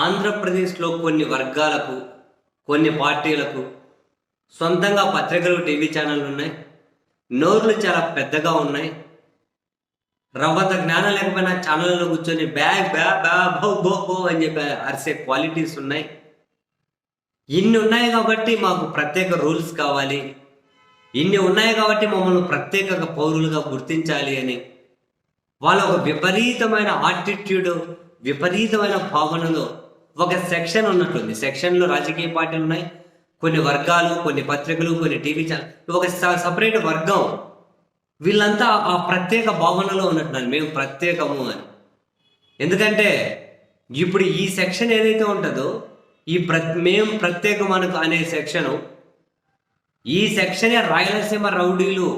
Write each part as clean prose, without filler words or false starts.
ఆంధ్రప్రదేశ్‌లో కొన్ని వర్గాలకు, కొన్ని పార్టీలకు సొంతంగా పత్రికలు, టీవీ ఛానెళ్లున్నాయి. నోర్లు చాలా పెద్దగా ఉన్నాయి. రవ్వంత జ్ఞానం లేకపోయినా ఛానెల్‌లో కూర్చొని బ్యాగ్ బ్యా బ్యా భో భో భో అని చెప్పి అరిసే క్వాలిటీస్ ఉన్నాయి. ఇన్ని ఉన్నాయి కాబట్టి మాకు ప్రత్యేక రూల్స్ కావాలి. ఇన్ని ఉన్నాయి కాబట్టి మమ్మల్ని ప్రత్యేక పౌరులుగా గుర్తించాలి అని వాళ్ళ ఒక విపరీతమైన ఆటిట్యూడ్, విపరీతమైన భావనలో ఒక సెక్షన్ ఉన్నట్టుంది. సెక్షన్‌లో రాజకీయ పార్టీలు ఉన్నాయి, కొన్ని వర్గాలు, కొన్ని పత్రికలు, కొన్ని టీవీ ఛానల్, ఒక సపరేట్ వర్గం. వీళ్ళంతా ఆ ప్రత్యేక భావనలో ఉన్నట్టున్నారు, మేము ప్రత్యేకము అని. ఎందుకంటే ఇప్పుడు ఈ సెక్షన్ ఏదైతే ఉంటుందో, మేము ప్రత్యేకం అనే సెక్షను, ఈ సెక్షనే రాయలసీమ రౌడీలు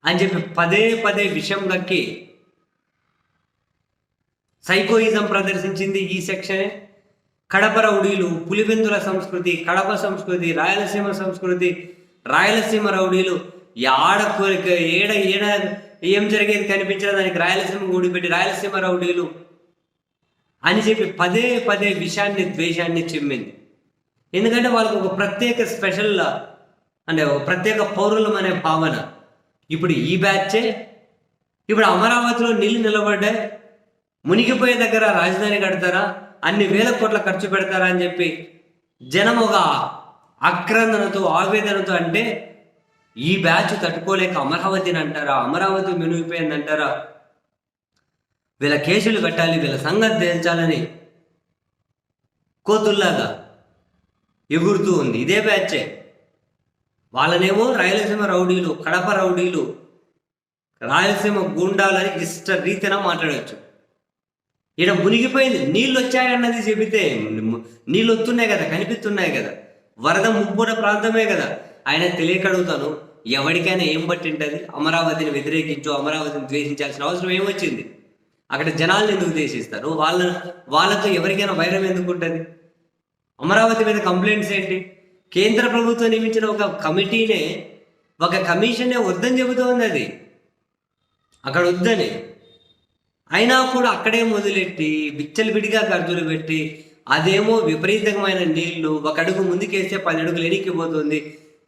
అని చెప్పి పదే పదే విషయం గక్కి సైకోయిజం ప్రదర్శించింది ఈ సెక్షనే. కడప రౌడీలు, పులివెందుల సంస్కృతి, కడప సంస్కృతి, రాయలసీమ సంస్కృతి, రాయలసీమ రౌడీలు, ఏడ ఏడ ఏం జరిగేది కనిపించిన దానికి రాయలసీమ ఊడిపెట్టి రాయలసీమ రౌడీలు అని చెప్పి పదే పదే విషయాన్ని, ద్వేషాన్ని చిమ్మింది. ఎందుకంటే వాళ్ళకు ఒక ప్రత్యేక స్పెషల్ అంటే ఒక ప్రత్యేక పౌరులం అనే భావన. ఇప్పుడు ఈ బ్యాచే ఇప్పుడు అమరావతిలో నీళ్లు నిలబడ్డాయి, మునిగిపోయే దగ్గర రాజధాని కడతారా, అన్ని వేల కోట్ల ఖర్చు పెడతారా అని చెప్పి జనం ఒక ఆక్రందనతో, ఆవేదనతో అంటే ఈ బ్యాచ్ తట్టుకోలేక అమరావతిని అంటారా, అమరావతి మునిగిపోయింది అంటారా, వీళ్ళ కేసులు పెట్టాలి, వీళ్ళ సంగతి తేల్చాలని కోతుల్లాగా ఎగురుతూ ఉంది ఇదే బ్యాచే. వాళ్ళనేమో రాయలసీమ రౌడీలు, కడప రౌడీలు, రాయలసీమ గుండాలని ఇష్ట రీతిన మాట్లాడవచ్చు. ఈడ మునిగిపోయింది, నీళ్ళు వచ్చాయన్నది చెబితే నీళ్ళు వస్తున్నాయి కదా, కనిపిస్తున్నాయి కదా, వరద ముప్పున ప్రాంతమే కదా. ఆయన తెలియక అడుగుతాను, ఎవరికైనా ఏం పట్టింటది? అమరావతిని వ్యతిరేకించు, అమరావతిని ద్వేషించాల్సిన అవసరం ఏమొచ్చింది? అక్కడ జనాలను ఎందుకు ద్వేషిస్తారు? వాళ్ళతో ఎవరికైనా వైరం ఎందుకు ఉంటుంది? అమరావతి మీద కంప్లైంట్స్ ఏంటి? కేంద్ర ప్రభుత్వం నియమించిన ఒక కమిటీనే, ఒక కమిషన్నే వద్దని చెబుతోంది. అది అక్కడ వద్దని, అయినా కూడా అక్కడే మొదలెట్టి విచ్చలవిడిగా ఖర్చులు పెట్టి, అదేమో విపరీతమైన నీళ్లు, ఒక అడుగు ముందుకేస్తే 10 అడుగులు ఎనికిపోతుంది,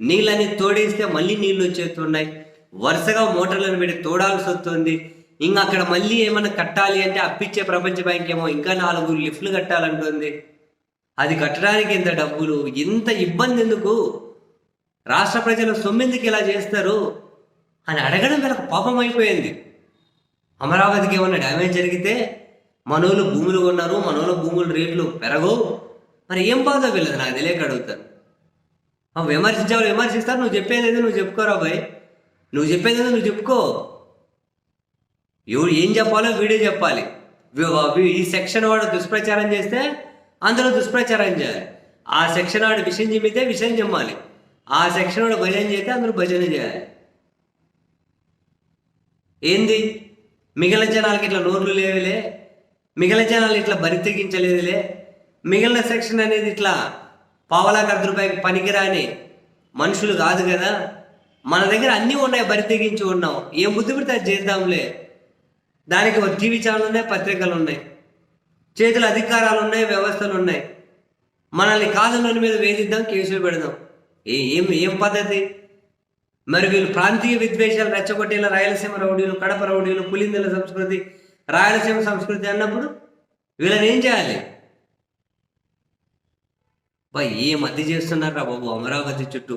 నీళ్ళని తోడేస్తే మళ్ళీ నీళ్ళు వచ్చేస్తున్నాయి, వరుసగా మోటార్లను పెట్టి తోడాల్సి వస్తుంది. ఇంకా అక్కడ మళ్ళీ ఏమైనా కట్టాలి అంటే అప్పిచ్చే ప్రపంచ బ్యాంక్ ఏమో ఇంకా 4 లిఫ్ట్లు కట్టాలంటుంది. అది కట్టడానికి ఎంత డబ్బులు, ఇంత ఇబ్బంది ఎందుకు, రాష్ట్ర ప్రజల సొమ్మెందుకు ఇలా చేస్తారు అని అడగడం వీళ్ళకి పాపం అయిపోయింది. అమరావతికి ఏమన్నా డ్యామేజ్ జరిగితే మనోళ్ళు భూములు కొన్నారు, మనోళ్ళ భూముల రేట్లు పెరగవు, మరి ఏం బాధ వీళ్ళది నాకు తెలియక అడుగుతాను. విమర్శించేవాళ్ళు విమర్శిస్తారు, నువ్వు చెప్పేది ఏదో నువ్వు చెప్పుకోరా బాయ్, నువ్వు చెప్పేది ఏదో నువ్వు చెప్పుకో. ఎవడు ఏం చెప్పాలో వీడే చెప్పాలి. ఈ సెక్షన్ వాడు దుష్ప్రచారం చేస్తే అందులో దుష్ప్రచారం చేయాలి, ఆ సెక్షన్ వాడు విషయం చెబితే విషయం చెప్పాలి, ఆ సెక్షన్ వాడు భజన చేస్తే అందరూ భజన చేయాలి. ఏంది మిగిలిన జనాలకి ఇట్లా నోర్లు లేవులే, మిగిలిన జనాలు ఇట్లా బరి తెగించలేదులే, మిగిలిన సెక్షన్ అనేది ఇట్లా పావలా రూపాయకి పనికిరాని మనుషులు కాదు కదా, మన దగ్గర అన్నీ ఉన్నాయి, బరి తెగించి ఉన్నాం, ఏం బుద్ధి పెడితే అది చేద్దాంలే, దానికి ఒక టీవీ ఛానల్ ఉన్నాయి, పత్రికలు ఉన్నాయి, చేతుల అధికారాలు ఉన్నాయి, వ్యవస్థలు ఉన్నాయి, మనల్ని కాదనోని మీద వేధిద్దాం, కేసులు పెడదాం. ఏం పద్ధతి? మరి వీళ్ళు ప్రాంతీయ విద్వేషాలు రెచ్చగొట్టేలా రాయలసీమ రౌడీలు, కడప రౌడీలు, పులిందల సంస్కృతి, రాయలసీమ సంస్కృతి అన్నప్పుడు వీళ్ళని ఏం చేయాలి? ఏం అతి చేస్తున్నారా బాబు అమరావతి చుట్టూ?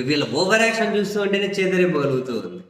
వీళ్ళ ఓవర్ యాక్షన్ చూస్తూ ఉంటేనే చేదరింపగలుగుతూ ఉంది.